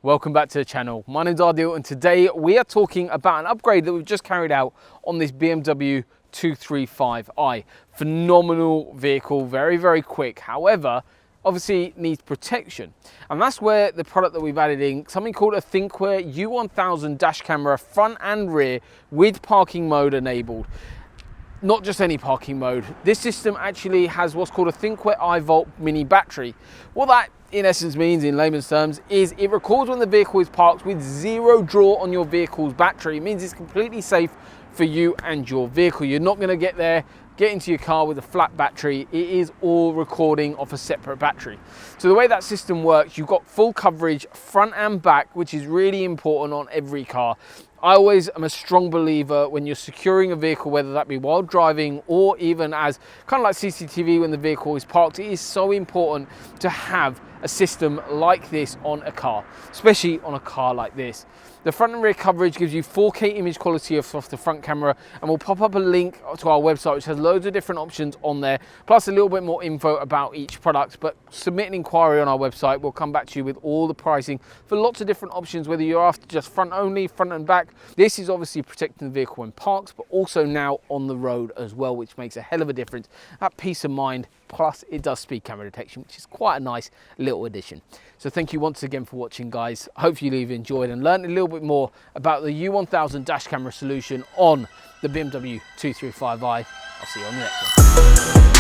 welcome back to the channel. My name's Adil and today we are talking about an upgrade that we've just carried out on this BMW 235i. Phenomenal vehicle, very quick. However, obviously needs protection. And that's where the product that we've added in, something called a ThinkWare U1000 dash camera, front and rear, with parking mode enabled. Not just any parking mode. This system actually has what's called a ThinkWare iVolt mini battery. What that in essence means, in layman's terms, is it records when the vehicle is parked with zero draw on your vehicle's battery. It means it's completely safe for you and your vehicle. You're not going to get into your car with a flat battery. It is all recording off a separate battery. So the way that system works, you've got full coverage front and back, which is really important on every car. I always am a strong believer when you're securing a vehicle, whether that be while driving or even as kind of like CCTV when the vehicle is parked, it is so important to have a system like this on a car, especially on a car like this. The front and rear coverage gives you 4K image quality off the front camera, and we'll pop up a link to our website which has loads of different options on there, plus a little bit more info about each product. But submit an inquiry on our website, we'll come back to you with all the pricing for lots of different options, whether you're after just front only, front and back. This is obviously protecting the vehicle when parked, but also now on the road as well, which makes a hell of a difference. That peace of mind, plus it does speed camera detection, which is quite a nice little addition. So thank you once again for watching, guys. Hopefully you've enjoyed and learned a little bit more about the U1000 dash camera solution on the BMW 235i. I'll see you on the next one.